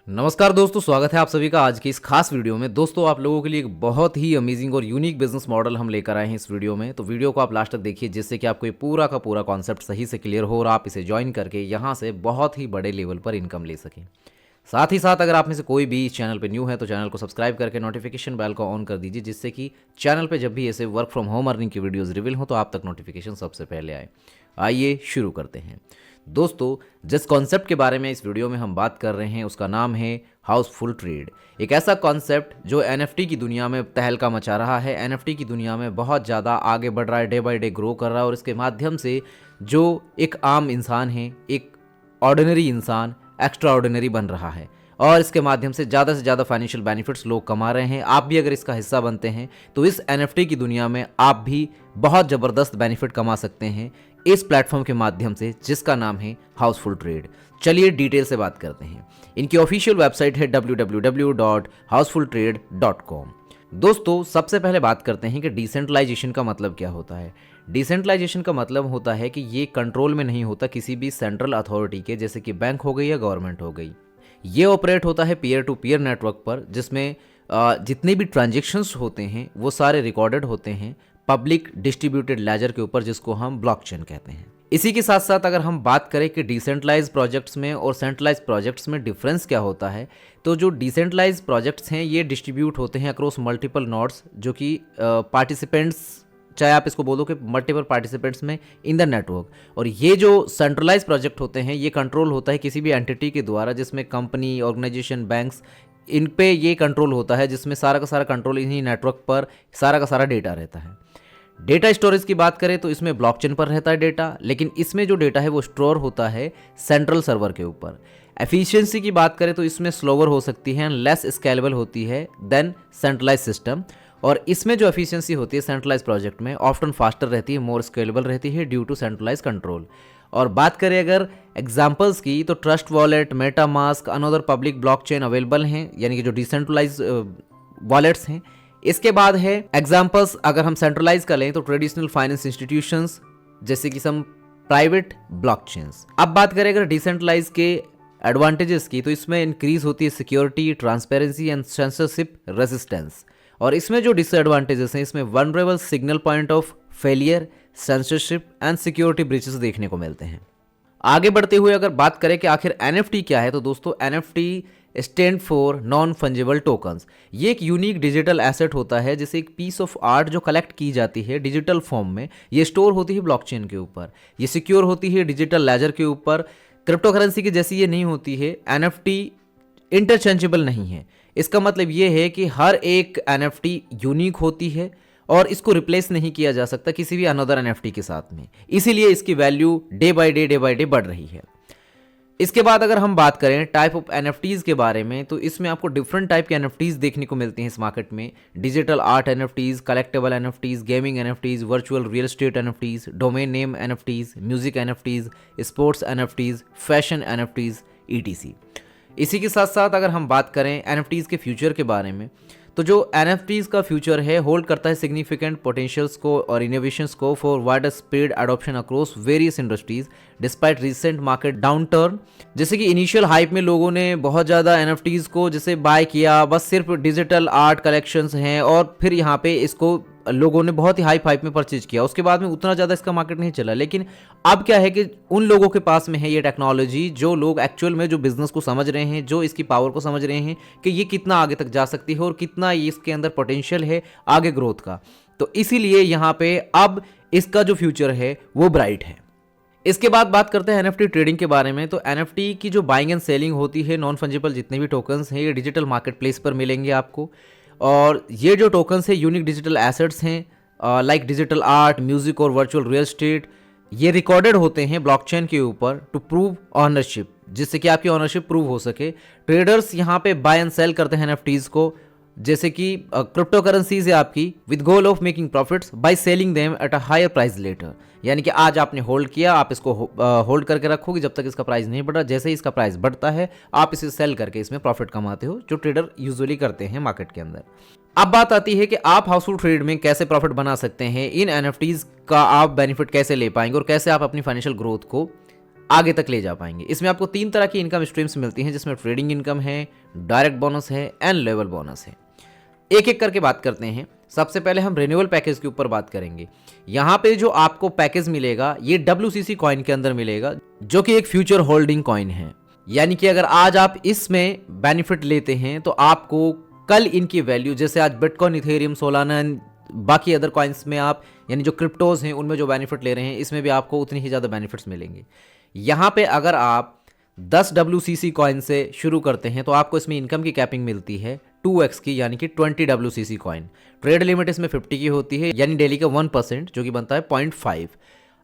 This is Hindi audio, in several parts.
नमस्कार दोस्तों, स्वागत है आप सभी का आज की इस खास वीडियो में। दोस्तों, आप लोगों के लिए एक बहुत ही अमेजिंग और यूनिक बिजनेस मॉडल हम लेकर आए हैं इस वीडियो में। तो वीडियो को आप लास्ट तक देखिए, जिससे कि आपको ये पूरा का पूरा कॉन्सेप्ट सही से क्लियर हो और आप इसे ज्वाइन करके यहाँ से बहुत ही बड़े लेवल पर इनकम ले सकें। साथ ही साथ अगर आप में से कोई भी इस चैनल पर न्यू है तो चैनल को सब्सक्राइब करके नोटिफिकेशन बेल को ऑन कर दीजिए, जिससे कि चैनल पर जब भी ऐसे वर्क फ्रॉम होम अर्निंग की वीडियोज़ रिवील हो तो आप तक नोटिफिकेशन सबसे पहले आए। आइए शुरू करते हैं। दोस्तों, जिस कॉन्सेप्ट के बारे में इस वीडियो में हम बात कर रहे हैं उसका नाम है हाउसफुल ट्रेड। एक ऐसा कॉन्सेप्ट जो एनएफटी की दुनिया में तहलका मचा रहा है, एनएफटी की दुनिया में बहुत ज़्यादा आगे बढ़ रहा है, डे बाय डे ग्रो कर रहा है। और इसके माध्यम से जो एक आम इंसान है, एक ऑर्डिनरी इंसान एक्स्ट्रा ऑर्डिनरी बन रहा है और इसके माध्यम से ज़्यादा फाइनेंशियल बेनिफिट्स लोग कमा रहे हैं। आप भी अगर इसका हिस्सा बनते हैं तो इस एनएफटी की दुनिया में आप भी बहुत ज़बरदस्त बेनिफिट कमा सकते हैं इस प्लेटफॉर्म के माध्यम से, जिसका नाम है हाउसफुल ट्रेड। चलिए डिटेल से बात करते हैं। इनकी ऑफिशियल वेबसाइट है www.housefultrade.com। दोस्तों, सबसे पहले बात करते हैं कि डिसेंट्रलाइजेशन का मतलब क्या होता है। डिसेंट्रलाइजेशन का मतलब होता है कि ये कंट्रोल में नहीं होता किसी भी सेंट्रल अथॉरिटी के, जैसे कि बैंक हो गई या गवर्नमेंट हो गई। ये ऑपरेट होता है पीयर टू पीयर नेटवर्क पर, जिसमें जितने भी ट्रांजेक्शन्स होते हैं वो सारे रिकॉर्डेड होते हैं पब्लिक डिस्ट्रीब्यूटेड लेजर के ऊपर, जिसको हम ब्लॉकचेन कहते हैं। इसी के साथ साथ अगर हम बात करें कि डिसेंट्रलाइज प्रोजेक्ट्स में और सेंट्रलाइज प्रोजेक्ट्स में डिफरेंस क्या होता है, तो जो डिसेंट्रलाइज प्रोजेक्ट्स हैं ये डिस्ट्रीब्यूट होते हैं अक्रॉस मल्टीपल नोड्स, जो कि पार्टिसिपेंट्स, चाहे आप इसको बोलो कि मल्टीपल पार्टिसिपेंट्स में इन द नेटवर्क। और ये जो सेंट्रलाइज प्रोजेक्ट होते हैं ये कंट्रोल होता है किसी भी एंटिटी के द्वारा, जिसमें कंपनी, ऑर्गेनाइजेशन, बैंक्स, इन पे ये कंट्रोल होता है, जिसमें सारा का सारा कंट्रोल इन्हीं नेटवर्क पर सारा का सारा डेटा रहता है। डेटा स्टोरेज की बात करें तो इसमें ब्लॉकचेन पर रहता है डेटा, लेकिन इसमें जो डेटा है वो स्टोर होता है सेंट्रल सर्वर के ऊपर। एफिशिएंसी की बात करें तो इसमें स्लोवर हो सकती है, लेस स्केलेबल होती है देन सेंट्रलाइज सिस्टम। और इसमें जो एफिशिएंसी होती है सेंट्रलाइज प्रोजेक्ट में ऑफ्टन फास्टर रहती है, मोर स्केलेबल रहती है ड्यू टू सेंट्रलाइज कंट्रोल। और बात करें अगर एग्जांपल्स की तो trust wallet, MetaMask, another public blockchain available हैं, यानी कि जो डिसेंट्रलाइज वॉलेट्स हैं। इसके बाद है एग्जांपल्स, अगर हम सेंट्रलाइज कर लें तो ट्रेडिशनल फाइनेंस इंस्टीट्यूशंस, जैसे कि सम प्राइवेट ब्लॉकचेन्स। अब बात करें अगर डिसेंट्रलाइज के एडवांटेजेस की, तो इसमें इंक्रीज होती है security, transparency and censorship resistance. और इसमें जो डिसएडवांटेजेस हैं, इसमें vulnerable signal point of failure, censorship and security breaches देखने को मिलते हैं। आगे बढ़ते हुए अगर बात करें कि आखिर एनएफटी क्या है, तो दोस्तों NFT stand for non fungible tokens. ये एक यूनिक डिजिटल एसेट होता है, जैसे एक पीस ऑफ आर्ट जो कलेक्ट की जाती है डिजिटल फॉर्म में। ये स्टोर होती है ब्लॉकचेन के ऊपर, ये सिक्योर होती है डिजिटल लेजर के ऊपर। क्रिप्टो करेंसी की जैसी ये नहीं होती है। एनएफटी इंटरचेंजेबल नहीं है। इसका मतलब ये है कि हर एक एनएफटी यूनिक होती है और इसको रिप्लेस नहीं किया जा सकता किसी भी अनदर एनएफटी के साथ में, इसीलिए इसकी वैल्यू डे बाय डे बढ़ रही है। इसके बाद अगर हम बात करें टाइप ऑफ एनएफटीज के बारे में, तो इसमें आपको डिफरेंट टाइप के एनएफटीज देखने को मिलती हैं इस मार्केट में। Digital art NFTs, collectable NFTs, gaming NFTs, virtual real estate NFTs, domain name NFTs, music NFTs, sports NFTs, fashion NFTs, etc. इसी के साथ साथ अगर हम बात करें एनएफटीज के फ्यूचर के बारे में, तो जो एनएफटीज का फ्यूचर है होल्ड करता है सिग्निफिकेंट पोटेंशियल्स को और इनोवेशंस को for wider spread adoption across various industries despite recent market downturn. जैसे कि इनिशियल हाइप में लोगों ने बहुत ज़्यादा एनएफटीज को जैसे बाय किया, बस सिर्फ डिजिटल आर्ट कलेक्शंस हैं, और फिर यहाँ पे इसको लोगों ने बहुत ही हाइप में परचेज किया। उसके बाद में उतना ज़्यादा इसका मार्केट नहीं चला। लेकिन अब क्या है कि उन लोगों के पास में है ये टेक्नोलॉजी, जो लोग एक्चुअल में जो बिजनेस को समझ रहे हैं, जो इसकी पावर को समझ रहे हैं कि ये कितना आगे तक जा सकती है और कितना इसके अंदर पोटेंशियल है आगे ग्रोथ का। तो इसीलिए यहाँ पे अब इसका जो फ्यूचर है वो ब्राइट है। इसके बाद बात करते हैं एनएफटी ट्रेडिंग के बारे में। तो एनएफटी की जो बाइंग एंड सेलिंग होती है, नॉन फंजिबल जितने भी टोकन्स हैं ये डिजिटल मार्केट प्लेस पर मिलेंगे आपको। और ये जो टोकन्स है यूनिक डिजिटल एसेट्स हैं, लाइक डिजिटल आर्ट, म्यूजिक और वर्चुअल रियल एस्टेट, ये रिकॉर्डेड होते हैं ब्लॉकचेन के ऊपर टू प्रूव ऑनरशिप, जिससे कि आपकी ऑनरशिप प्रूव हो सके। ट्रेडर्स यहाँ पे बाय एंड सेल करते हैं एनएफटीज को, जैसे कि क्रिप्टो करेंसीज है आपकी, with goal of making profits by selling them at a higher price later. यानी कि आज आपने होल्ड किया, आप इसको होल्ड करके रखोगे जब तक इसका प्राइस नहीं बढ़ा। जैसे ही इसका प्राइस बढ़ता है आप इसे सेल करके इसमें प्रॉफिट कमाते हो, जो ट्रेडर यूजुअली करते हैं मार्केट के अंदर। अब बात आती है कि आप हाउसफुल ट्रेड में कैसे प्रॉफिट बना सकते हैं, इन एनएफटीज का आप बेनिफिट कैसे ले पाएंगे और कैसे आप अपनी फाइनेंशियल ग्रोथ को आगे तक ले जा पाएंगे। इसमें आपको 3 तरह की इनकम स्ट्रीम्स मिलती हैं, जिसमें ट्रेडिंग इनकम है, डायरेक्ट बोनस है एंड लेवल बोनस है। एक एक करके बात करते हैं। सबसे पहले हम रिन्यूअल पैकेज के ऊपर बात करेंगे। यहाँ पे जो आपको पैकेज मिलेगा ये WCC कॉइन के अंदर मिलेगा, जो कि एक फ्यूचर होल्डिंग कॉइन है। यानी कि अगर आज आप इसमें बेनिफिट लेते हैं तो आपको कल इनकी वैल्यू, जैसे आज बिटकॉइन, इथेरियम, सोलाना, बाकी अदर कॉइन्स में आप, यानी जो क्रिप्टोज हैं उनमें जो बेनिफिट ले रहे हैं, इसमें भी आपको उतनी ही ज़्यादा बेनिफिट्स मिलेंगे। यहाँ पे अगर आप 10 WCC कॉइन से शुरू करते हैं तो आपको इसमें इनकम की कैपिंग मिलती है 2x की, यानी कि 20 WCC कॉइन। ट्रेड लिमिट इसमें 50 की होती है, यानी डेली का 1%, जो कि बनता है 0.5।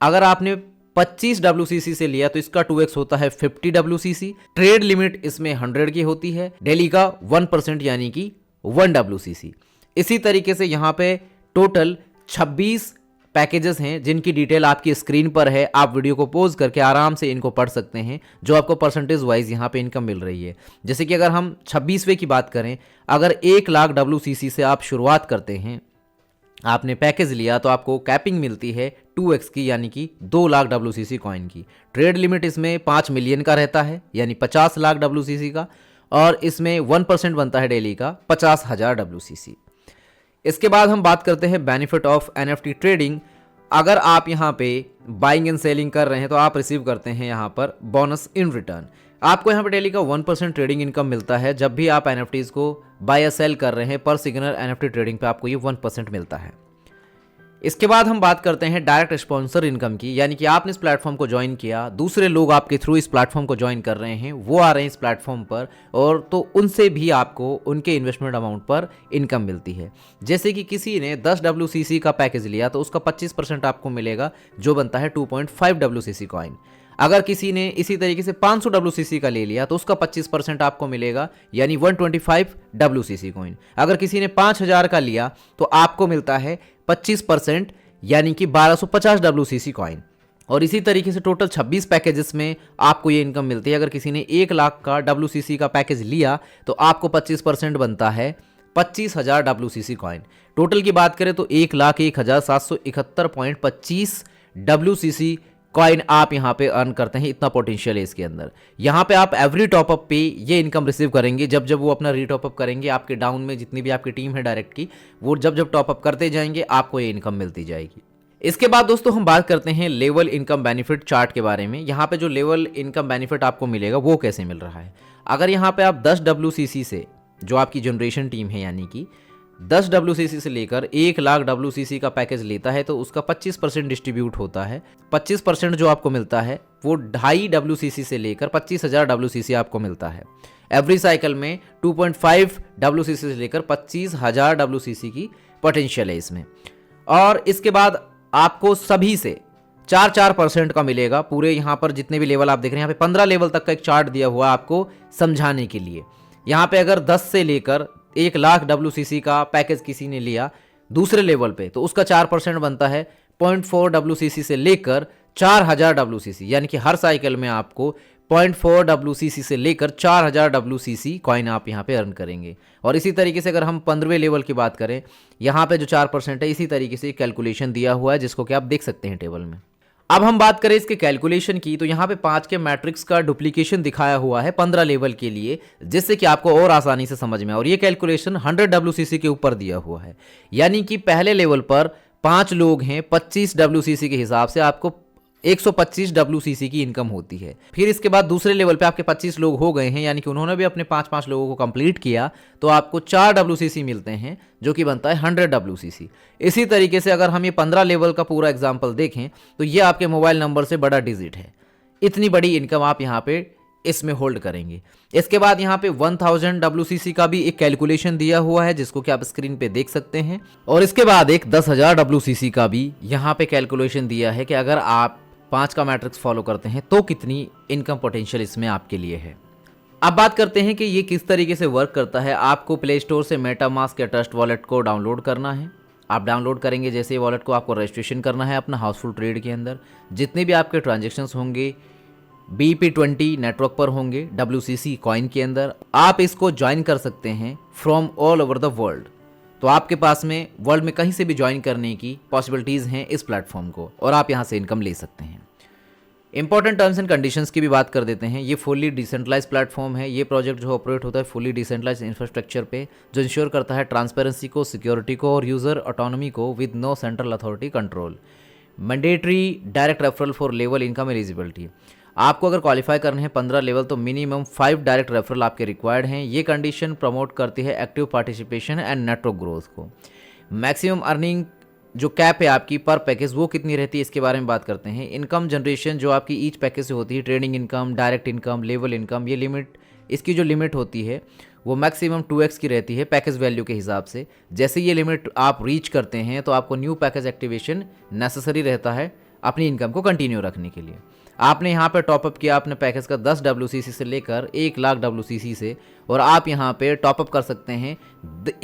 अगर आपने 25 WCC से लिया तो इसका 2x होता है 50 WCC। ट्रेड लिमिट इसमें 100 की होती है, डेली का 1%, यानी कि 1 WCC। इसी तरीके से यहाँ पे टोटल 26 पैकेजेस हैं, जिनकी डिटेल आपकी स्क्रीन पर है। आप वीडियो को पॉज करके आराम से इनको पढ़ सकते हैं, जो आपको परसेंटेज वाइज यहाँ पे इनकम मिल रही है। जैसे कि अगर हम 26वें की बात करें, अगर 1 लाख WCC से आप शुरुआत करते हैं, आपने पैकेज लिया तो आपको कैपिंग मिलती है 2x की, यानी कि 2 लाख WCC कॉइन की। ट्रेड लिमिट इसमें 5 मिलियन का रहता है, यानी 50 लाख WCC का, और इसमें 1% बनता है डेली का 50,000 WCC। इसके बाद हम बात करते हैं बेनिफिट ऑफ NFT ट्रेडिंग। अगर आप यहाँ पे बाइंग एंड सेलिंग कर रहे हैं तो आप रिसीव करते हैं यहाँ पर बोनस इन रिटर्न। आपको यहाँ पे डेली का 1% ट्रेडिंग इनकम मिलता है जब भी आप NFTs को बाय या सेल कर रहे हैं। पर सिग्नल NFT ट्रेडिंग पे आपको ये 1% मिलता है। इसके बाद हम बात करते हैं डायरेक्ट स्पॉन्सर इनकम की, यानी कि आपने इस प्लेटफॉर्म को ज्वाइन किया, दूसरे लोग आपके थ्रू इस प्लेटफॉर्म को ज्वाइन कर रहे हैं, वो आ रहे हैं इस प्लेटफॉर्म पर, और तो उनसे भी आपको उनके इन्वेस्टमेंट अमाउंट पर इनकम मिलती है। जैसे कि किसी ने 10 WCC का पैकेज लिया तो उसका 25% आपको मिलेगा, जो बनता है 2.5 WCC कॉइन। अगर किसी ने इसी तरीके से 500 WCC का ले लिया तो उसका 25% आपको मिलेगा, यानी 125 WCC कॉइन। अगर किसी ने 5000 का लिया तो आपको मिलता है 25%, यानी कि 1250 WCC कॉइन। और इसी तरीके से टोटल 26 पैकेजेस में आपको ये इनकम मिलती है। अगर किसी ने 1 लाख का WCC का पैकेज लिया तो आपको 25% बनता है 25,000 WCC कॉइन। टोटल की बात करें तो 1,01,771.25 WCC कॉइन आप यहाँ पे अर्न करते हैं। इतना पोटेंशियल है इसके अंदर। यहाँ पे आप एवरी टॉपअप पे ये इनकम रिसीव करेंगे। जब जब वो अपना रीटॉपअप करेंगे, आपके डाउन में जितनी भी आपकी टीम है डायरेक्ट की, वो जब जब टॉपअप करते जाएंगे आपको ये इनकम मिलती जाएगी। इसके बाद दोस्तों हम बात करते हैं लेवल इनकम बेनिफिट चार्ट के बारे में। यहाँ पे जो लेवल इनकम बेनिफिट आपको मिलेगा वो कैसे मिल रहा है। अगर यहाँ पे आप 10 WCC से, जो आपकी जनरेशन टीम है, यानी कि 10 WCC से लेकर 1 लाख WCC का पैकेज लेता है तो उसका 25% डिस्ट्रीब्यूट होता है। 25% जो आपको मिलता है वो 2.5 WCC से लेकर 25,000 WCC आपको मिलता है। एवरी साइकिल में 2.5 WCC से लेकर 25,000 WCC की पोटेंशियल है इसमें। और इसके बाद आपको सभी से 4% का मिलेगा। पूरे यहाँ पर जितने भी लेवल आप देख रहे हैं, यहाँ पे 15 लेवल तक का एक चार्ट दिया हुआ है आपको समझाने के लिए। यहाँ पे अगर 10 से लेकर 1 लाख WCC का पैकेज किसी ने लिया दूसरे लेवल पे तो उसका 4% बनता है 0.4 WCC से लेकर 4,000 WCC, यानी कि हर साइकिल में आपको 0.4 WCC से लेकर 4,000 WCC कॉइन आप यहाँ पे अर्न करेंगे। और इसी तरीके से अगर हम 15वें लेवल की बात करें, यहाँ पे जो 4% है, इसी तरीके से कैलकुलेशन दिया हुआ है, जिसको कि आप देख सकते हैं टेबल में। अब हम बात करें इसके कैलकुलेशन की, तो यहाँ पे 5 के मैट्रिक्स का डुप्लीकेशन दिखाया हुआ है 15 लेवल के लिए, जिससे कि आपको और आसानी से समझ में आए। और ये कैलकुलेशन 100 WCC के ऊपर दिया हुआ है, यानी कि पहले लेवल पर 5 लोग हैं, 25 WCC के हिसाब से आपको 125 WCC की इनकम होती है। फिर इसके बाद दूसरे लेवल पे आपके 25 लोग हो गए हैं, यानी कि उन्होंने भी अपने 5-5 लोगों को कंप्लीट किया, तो आपको 4 WCC मिलते हैं, जो कि बनता है 100 WCC। इसी तरीके से अगर हम ये 15 लेवल का पूरा एग्जाम्पल देखें तो ये आपके मोबाइल नंबर से बड़ा डिजिट है। इतनी बड़ी इनकम आप यहाँ पे इसमें होल्ड करेंगे। इसके बाद यहाँ पे 1000 WCC का भी एक कैलकुलेशन दिया हुआ है, जिसको कि आप स्क्रीन पे देख सकते हैं। और इसके बाद एक 10,000 WCC का भी यहाँ पे कैलकुलेशन दिया है कि अगर आप 5 का मैट्रिक्स फॉलो करते हैं तो कितनी इनकम पोटेंशियल इसमें आपके लिए है। अब बात करते हैं कि ये किस तरीके से वर्क करता है। आपको प्ले स्टोर से मेटामास्क या ट्रस्ट वॉलेट को डाउनलोड करना है। आप डाउनलोड करेंगे जैसे ही वॉलेट को, आपको रजिस्ट्रेशन करना है अपना हाउसफुल ट्रेड के अंदर। जितने भी आपके ट्रांजेक्शन्स होंगे BP20 नेटवर्क पर होंगे WCC कॉइन के अंदर, आप इसको ज्वाइन कर सकते हैं from all over the world. तो आपके पास में वर्ल्ड में कहीं से भी ज्वाइन करने की पॉसिबिलिटीज़ हैं इस प्लेटफॉर्म को, और आप यहाँ से इनकम ले सकते हैं। इंपॉर्टेंट टर्म्स एंड कंडीशंस की भी बात कर देते हैं। ये फुली डिसेंट्रलाइज प्लेटफॉर्म है। ये प्रोजेक्ट जो ऑपरेट होता है फुली डिसेंट्रलाइज इंफ्रास्ट्रक्चर पे, जो इंश्योर करता है ट्रांसपेरेंसी को, सिक्योरिटी को और यूज़र ऑटोनॉमी को with no central authority control. Mandatory direct referral for level income eligibility. आपको अगर क्वालिफाई करने हैं 15 लेवल तो मिनिमम 5 डायरेक्ट रेफरल आपके रिक्वायर्ड हैं। ये कंडीशन प्रमोट करती है active participation and network growth को। मैक्सिमम अर्निंग जो कैप है आपकी पर पैकेज वो कितनी रहती है इसके बारे में बात करते हैं। इनकम जनरेशन जो आपकी ईच पैकेज से होती है, trading income, direct income, level income, ये लिमिट, इसकी जो लिमिट होती है वो मैक्सिमम 2x की रहती है पैकेज वैल्यू के हिसाब से। जैसे ये लिमिट आप रीच करते हैं तो आपको न्यू पैकेज एक्टिवेशन नेसेसरी रहता है अपनी इनकम को कंटिन्यू रखने के लिए। आपने यहाँ पे टॉपअप किया अपने पैकेज का 10 WCC से लेकर 1 लाख WCC से, और आप यहाँ पे टॉपअप कर सकते हैं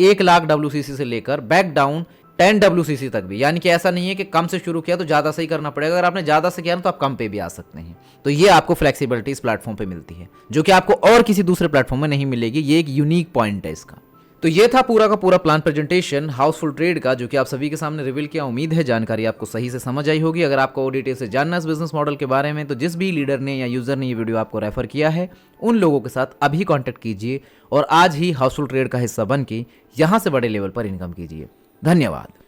1 लाख WCC से लेकर बैक डाउन 10 WCC तक भी। यानी कि ऐसा नहीं है कि कम से शुरू किया तो ज़्यादा से ही करना पड़ेगा। अगर आपने ज़्यादा से किया ना तो आप कम पे भी आ सकते हैं। तो ये आपको फ्लेक्सिबिलिटी इस प्लेटफॉर्म पे मिलती है जो कि आपको और किसी दूसरे प्लेटफॉर्म में नहीं मिलेगी। ये एक यूनिक पॉइंट है इसका। तो ये था पूरा का पूरा प्लान प्रेजेंटेशन हाउसफुल ट्रेड का, जो कि आप सभी के सामने रिवील किया। उम्मीद है जानकारी आपको सही से समझ आई होगी। अगर आपको और डिटेल से जानना है इस बिजनेस मॉडल के बारे में तो जिस भी लीडर ने या यूजर ने ये वीडियो आपको रेफर किया है उन लोगों के साथ अभी कॉन्टैक्ट कीजिए और आज ही हाउसफुल ट्रेड का हिस्सा बन के यहाँ से बड़े लेवल पर इनकम कीजिए। धन्यवाद।